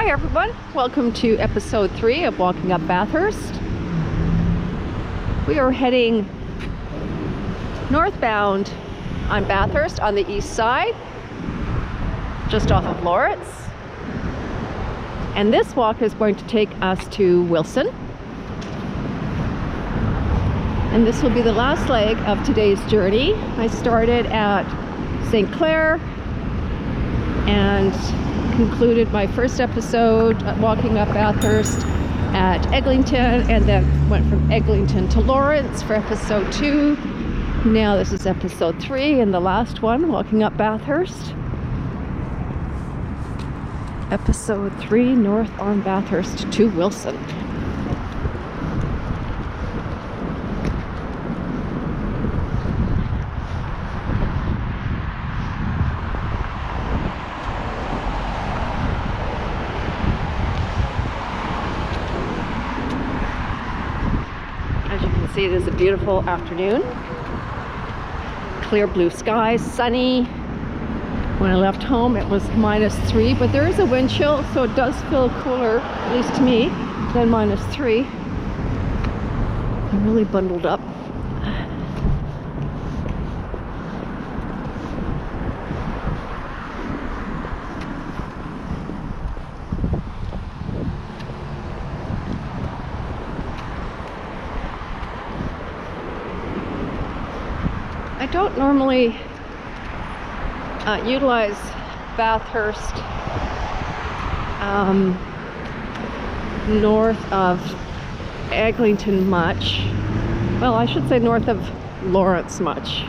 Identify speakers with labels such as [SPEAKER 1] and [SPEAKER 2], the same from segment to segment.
[SPEAKER 1] Hi everyone, welcome to episode 3 of Walking Up Bathurst. We are heading northbound on Bathurst on the east side, just off of Lawrence. And this walk is going to take us to Wilson. And this will be the last leg of today's journey. I started at St. Clair and concluded my first episode walking up Bathurst at Eglinton, and then went from Eglinton to Lawrence for episode 2. Now this is episode 3 and the last one, walking up Bathurst. Episode 3, north on Bathurst to Wilson. See, it is a beautiful afternoon. Clear blue skies, sunny. When I left home it was -3, but there is a wind chill, so it does feel cooler, at least to me, than -3. I'm really bundled up. I don't normally utilize Bathurst north of Eglinton much. Well, I should say north of Lawrence much.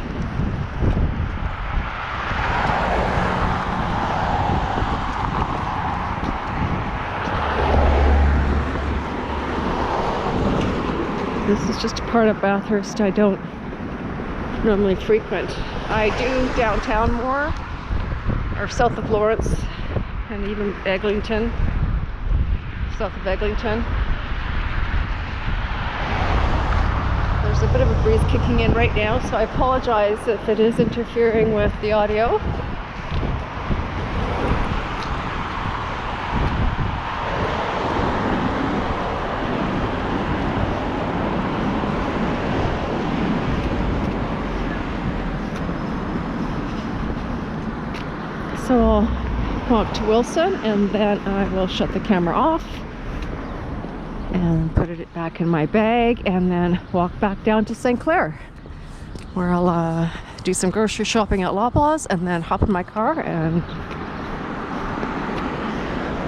[SPEAKER 1] This is just a part of Bathurst I don't normally frequent. I do downtown more, or south of Lawrence, and even Eglinton, south of Eglinton. There's a bit of a breeze kicking in right now, so I apologize if it is interfering with the audio. So I'll walk to Wilson and then I will shut the camera off and put it back in my bag, and then walk back down to St. Clair, where I'll do some grocery shopping at Loblaws and then hop in my car and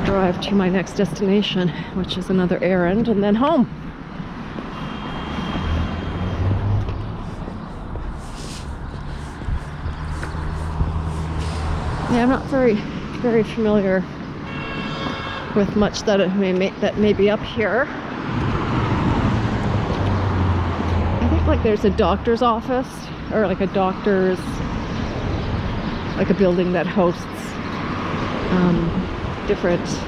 [SPEAKER 1] drive to my next destination, which is another errand, and then home. Yeah, I'm not very familiar with much that may be up here. I think like there's a doctor's office, or like a doctor's, like a building that hosts different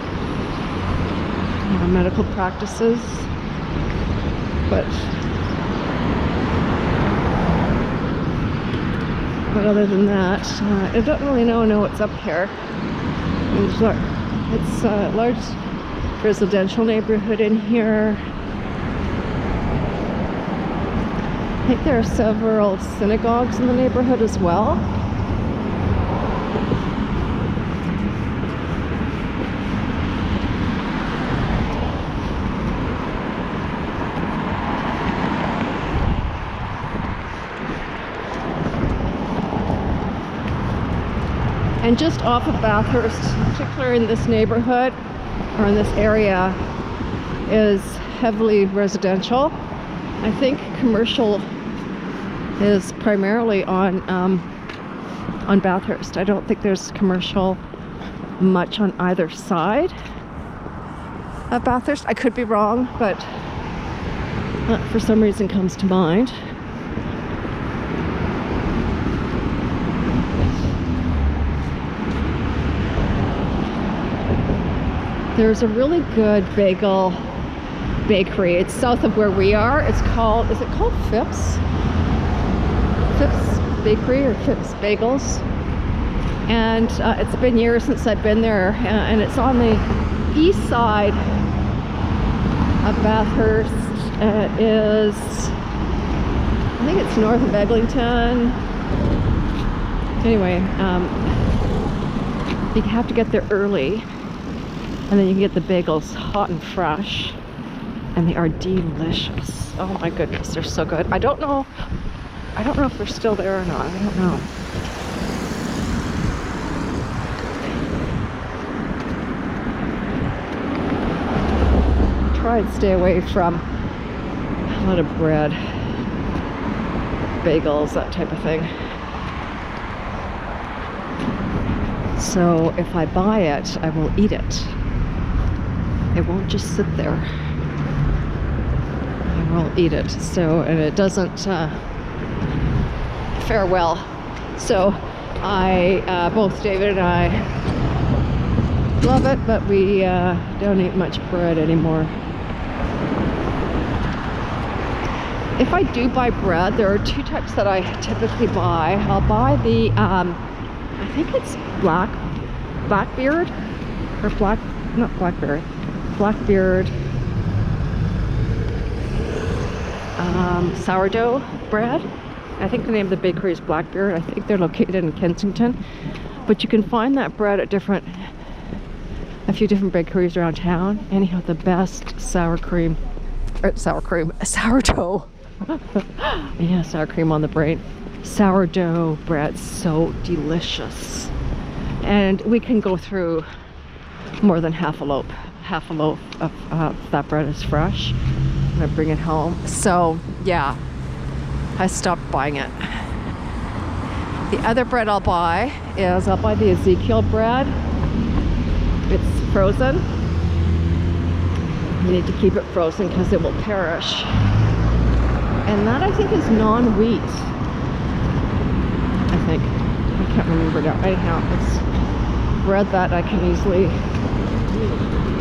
[SPEAKER 1] medical practices, but other than that, I don't really know what's up here. It's a large residential neighborhood in here. I think there are several synagogues in the neighborhood as well. And just off of Bathurst, particularly in this neighborhood or in this area, is heavily residential. I think commercial is primarily on Bathurst. I don't think there's commercial much on either side of Bathurst. I could be wrong, but that for some reason comes to mind. There's a really good bagel bakery. It's south of where we are. Is it called Phipps? Phipps Bakery or Phipps Bagels. And it's been years since I've been there, and it's on the east side of Bathurst is, I think it's north of Eglinton. Anyway, you have to get there early, and then you can get the bagels hot and fresh, and they are delicious. Oh my goodness, they're so good. I don't know if they're still there or not. I don't know. Try and stay away from a lot of bread, bagels, that type of thing. So if I buy it, I will eat it. It won't just sit there. I will eat it. So, and it doesn't fare well. So both David and I love it, but we don't eat much bread anymore. If I do buy bread, there are two types that I typically buy. I'll buy the, I think it's Blackbeard, or not Blackberry, Blackbeard sourdough bread. I think the name of the bakery is Blackbeard. I think they're located in Kensington. But you can find that bread at a few different bakeries around town. Anyhow, the best sourdough. Yeah, sour cream on the brain. Sourdough bread, so delicious. And we can go through more than half a loaf of that bread is fresh, and I bring it home. So yeah, I stopped buying it. The other bread I'll buy the Ezekiel bread. It's frozen. You need to keep it frozen because it will perish. And that, I think, is non-wheat. I think. I can't remember now. Anyhow, it's bread that I can easily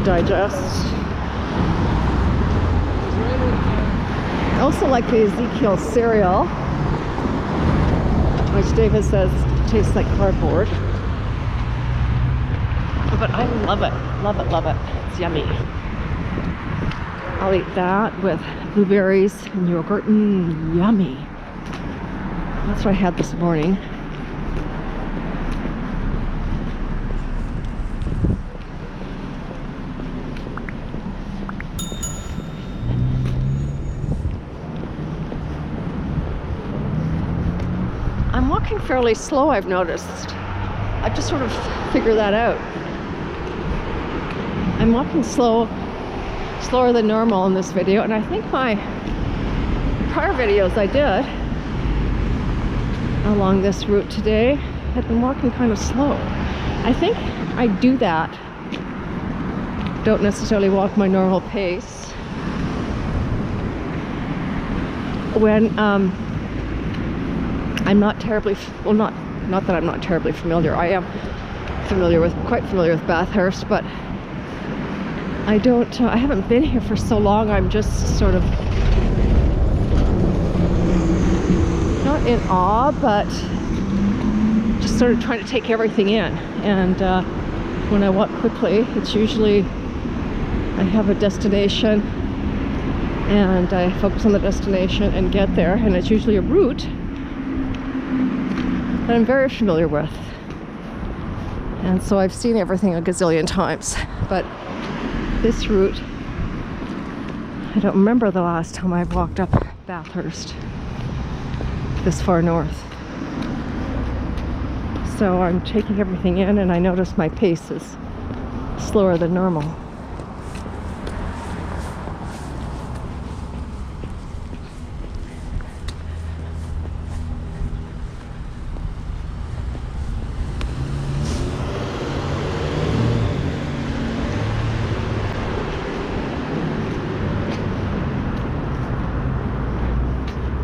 [SPEAKER 1] digest. I also like the Ezekiel cereal, which David says tastes like cardboard. But I love it. Love it, love it. It's yummy. I'll eat that with blueberries and yogurt. Yummy. That's what I had this morning. I'm walking fairly slow, I've noticed. I've just sort of figured that out. I'm walking slower than normal in this video, and I think my prior videos I did along this route today had been walking kind of slow. I think I do that. Don't necessarily walk my normal pace when I'm not terribly, well, not that I'm not terribly familiar. I am quite familiar with Bathurst, but I haven't been here for so long. I'm just sort of not in awe, but just sort of trying to take everything in. And when I walk quickly, it's usually I have a destination and I focus on the destination and get there, and it's usually a route that I'm very familiar with. And so I've seen everything a gazillion times, but this route, I don't remember the last time I've walked up Bathurst this far north. So I'm taking everything in, and I notice my pace is slower than normal.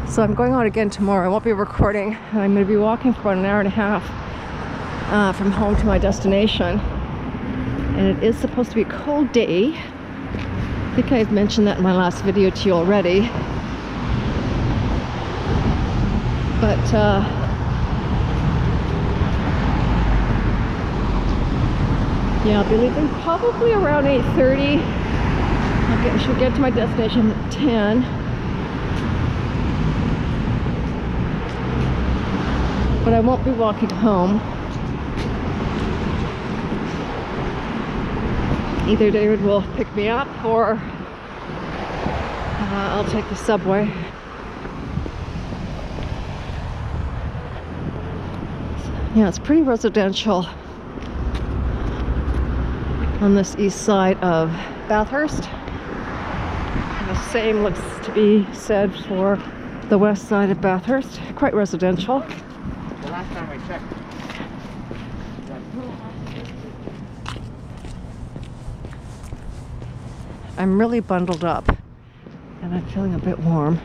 [SPEAKER 1] So I'm going out again tomorrow. I won't be recording. I'm going to be walking for about an hour and a half from home to my destination. And it is supposed to be a cold day. I think I've mentioned that in my last video to you already. But Yeah, I'll be leaving probably around 8:30. I should get to my destination at 10. But I won't be walking home. Either David will pick me up or I'll take the subway. Yeah, it's pretty residential on this east side of Bathurst. And the same looks to be said for the west side of Bathurst. Quite residential.
[SPEAKER 2] The last time I checked.
[SPEAKER 1] I'm really bundled up and I'm feeling a bit warm.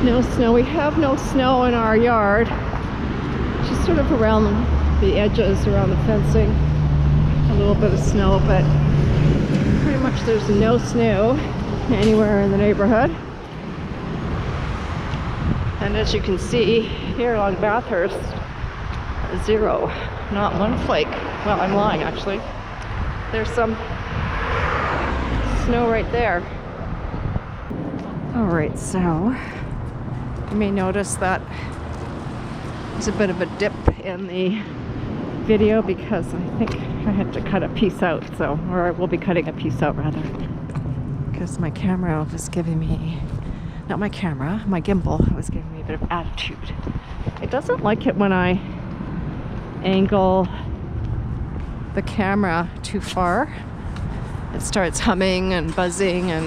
[SPEAKER 1] No snow. We have no snow in our yard. Just sort of around the edges, around the fencing. A little bit of snow, but pretty much there's no snow anywhere in the neighborhood. And as you can see here along Bathurst, 0. Not one flake. Well, I'm lying actually. There's some snow right there. Alright, so you may notice that there's a bit of a dip in the video because I think I had to cut a piece out, or I will be cutting a piece out rather, because my camera was giving me, not my camera, my gimbal was giving me a bit of attitude. It doesn't like it when I angle the camera too far. It starts humming and buzzing, and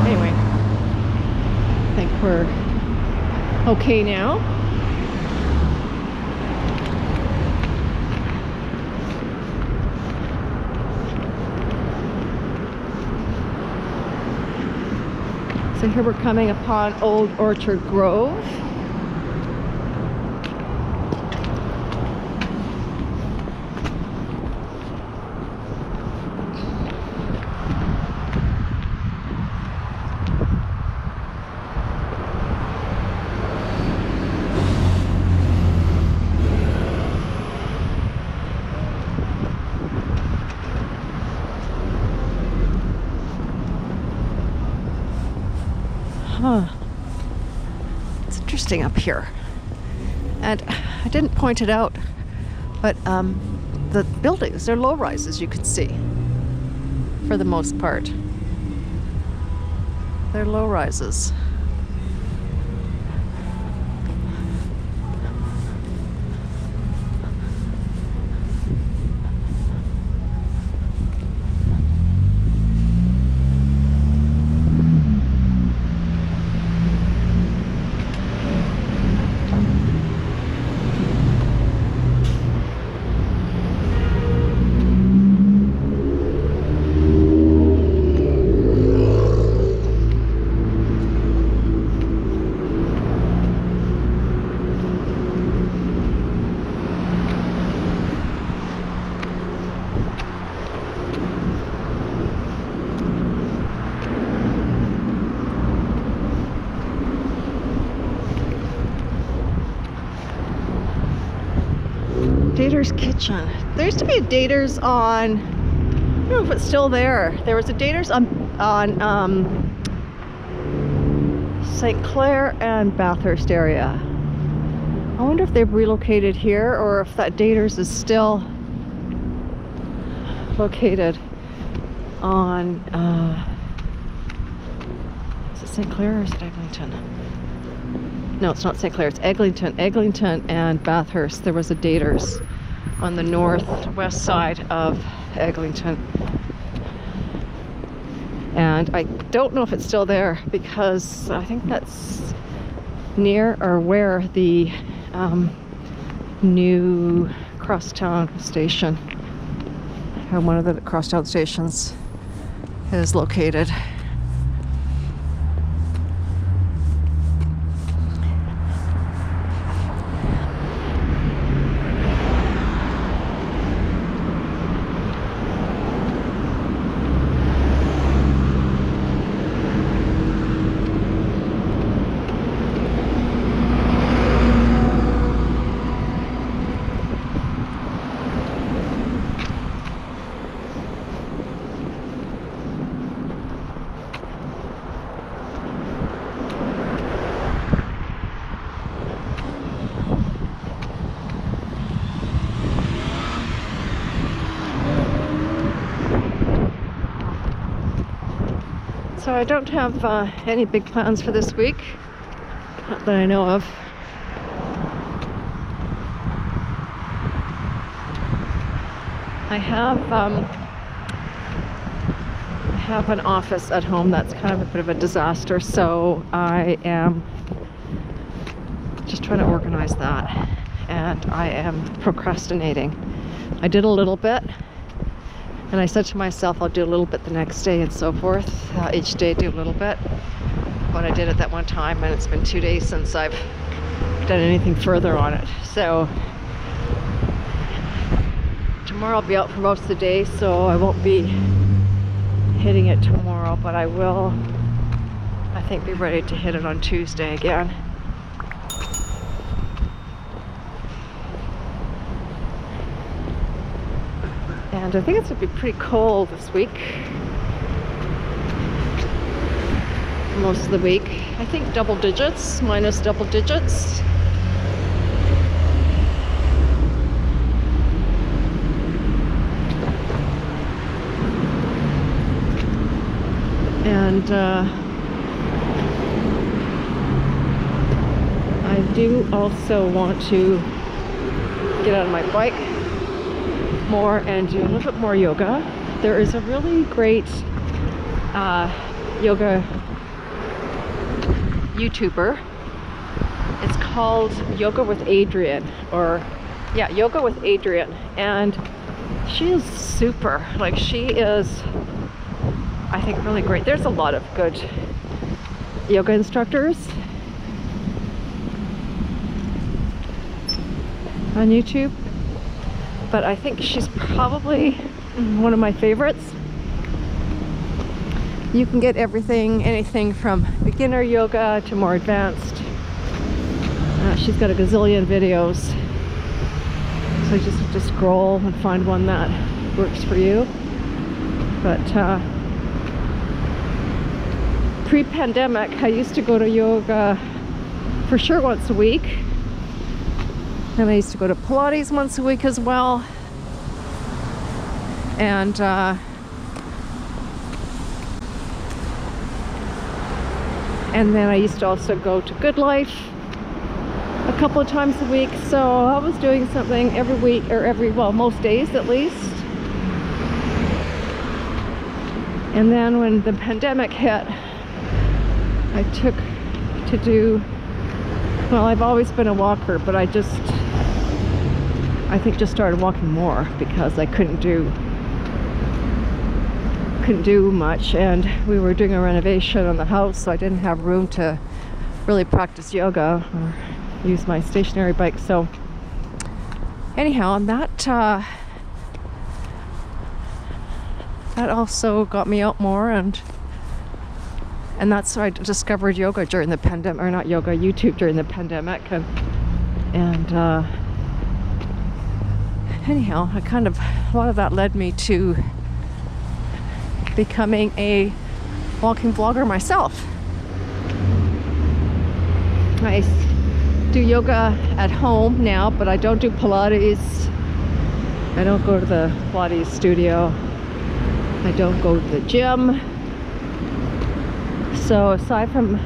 [SPEAKER 1] anyway, I think we're okay now. So here we're coming upon Old Orchard Grove. It's interesting up here, and I didn't point it out, but the buildings, they're low rises, you can see, for the most part. They're low rises. Dater's Kitchen. There used to be a Dater's on, I don't know if it's still there. There was a Dater's on St. Clair and Bathurst area. I wonder if they've relocated here or if that Dater's is still located on, is it St. Clair or is it Eglinton? No, it's not St. Clair, it's Eglinton. Eglinton and Bathurst. There was a Dater's on the northwest side of Eglinton. And I don't know if it's still there because I think that's near or where the new crosstown station, or one of the crosstown stations, is located. So I don't have any big plans for this week, not that I know of. I have an office at home that's kind of a bit of a disaster, so I am just trying to organize that, and I am procrastinating. I did a little bit, and I said to myself I'll do a little bit the next day and so forth. Each day do a little bit, but I did it that one time, and it's been 2 days since I've done anything further on it. So tomorrow I'll be out for most of the day, so I won't be hitting it tomorrow, but I will, I think, be ready to hit it on Tuesday again. And I think it's going to be pretty cold this week. Most of the week. I think double digits, minus double digits. And I do also want to get out of my bike more and do a little bit more yoga. There is a really great yoga YouTuber. It's called Yoga with Adriene, or yeah, Yoga with Adriene, and she is super. Like, she is, I think, really great. There's a lot of good yoga instructors on YouTube, but I think she's probably one of my favorites. You can get anything from beginner yoga to more advanced. She's got a gazillion videos, so you just have to scroll and find one that works for you. But pre-pandemic, I used to go to yoga for sure once a week, and I used to go to Pilates once a week as well, and then I used to also go to Good Life a couple of times a week. So I was doing something every week, or most days at least. And then when the pandemic hit, I took to do, well, I've always been a walker, but I think just started walking more because I couldn't do much, and we were doing a renovation on the house, so I didn't have room to really practice yoga or use my stationary bike. So anyhow, and that also got me out more, and that's how I discovered yoga during the pandemic, or not yoga, YouTube during the pandemic. And anyhow, a lot of that led me to becoming a walking vlogger myself. I do yoga at home now, but I don't do Pilates. I don't go to the Pilates studio. I don't go to the gym. So aside from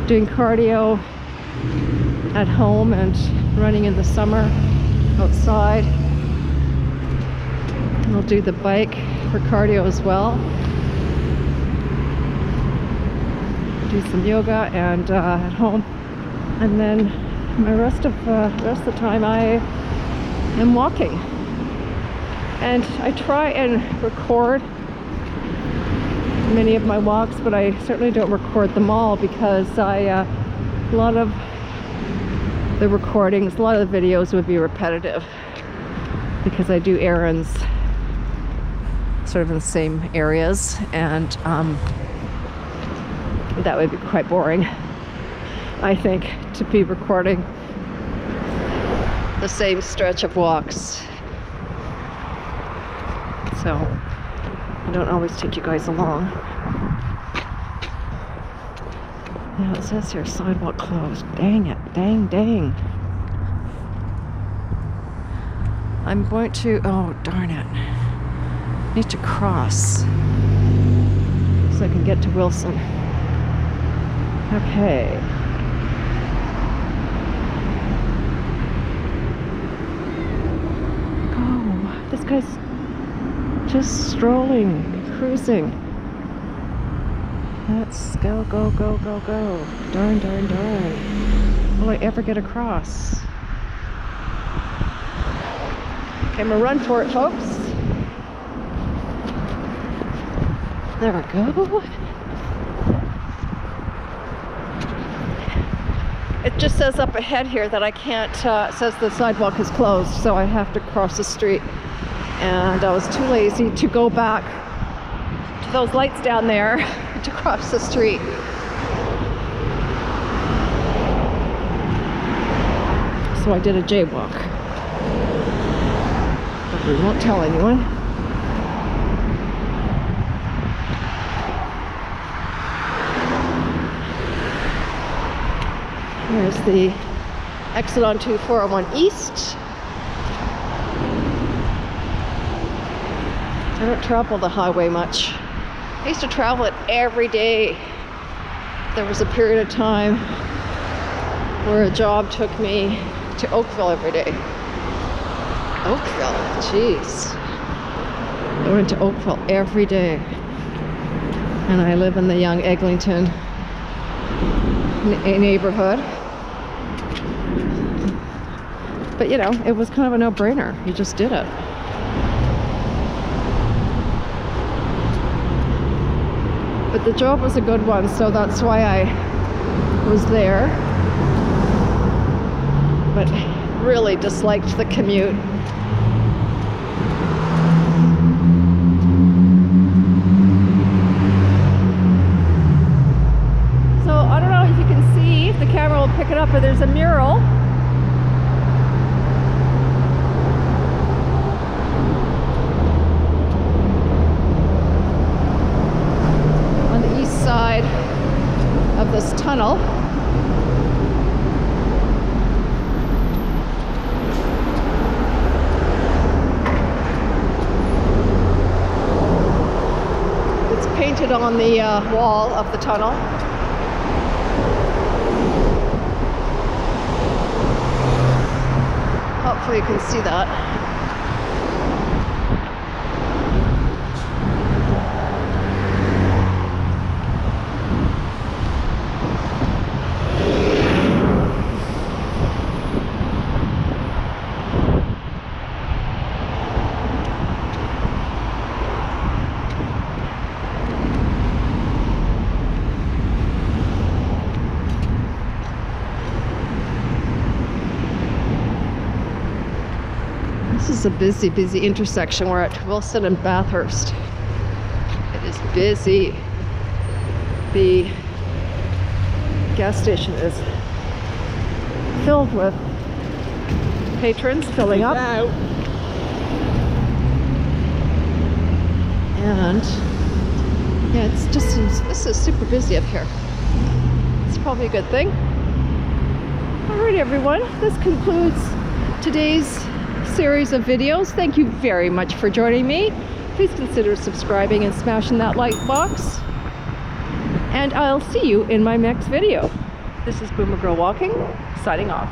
[SPEAKER 1] doing cardio at home and running in the summer outside, I'll do the bike for cardio as well. Do some yoga and at home, and then the rest of the time I am walking. And I try and record many of my walks, but I certainly don't record them all, because a lot of the recordings, a lot of the videos would be repetitive, because I do errands sort of in the same areas, and that would be quite boring, I think, to be recording the same stretch of walks. So I don't always take you guys along. Now it says here sidewalk closed. Dang it, dang. I'm going to, oh darn it, need to cross. So so I can get to Wilson. Okay. Oh, this guy's just strolling, cruising. Let's go, go, go, go, go. Darn, darn, darn. Will I ever get across? Okay, I'm gonna run for it, folks. There we go. It just says up ahead here that I can't, it says the sidewalk is closed, so I have to cross the street. And I was too lazy to go back to those lights down there to cross the street. So I did a jaywalk. But we won't tell anyone. Here's the exit onto 401 East. I don't travel the highway much. I used to travel it every day. There was a period of time where a job took me to Oakville every day. Oakville, jeez. I went to Oakville every day. And I live in the young Eglinton neighborhood. But you know, it was kind of a no-brainer. You just did it. But the job was a good one, so that's why I was there. But really disliked the commute. So I don't know if you can see, if the camera will pick it up, but there's a mural. On the east side of this tunnel. Painted on the wall of the tunnel. Hopefully you can see that. This is a busy, busy intersection. We're at Wilson and Bathurst. It is busy. The gas station is filled with patrons filling up. And yeah, it's just, this is super busy up here. It's probably a good thing. Alright everyone, this concludes today's series of videos. Thank you very much for joining me. Please consider subscribing and smashing that like box. And I'll see you in my next video. This is Boomer Girl Walking, signing off.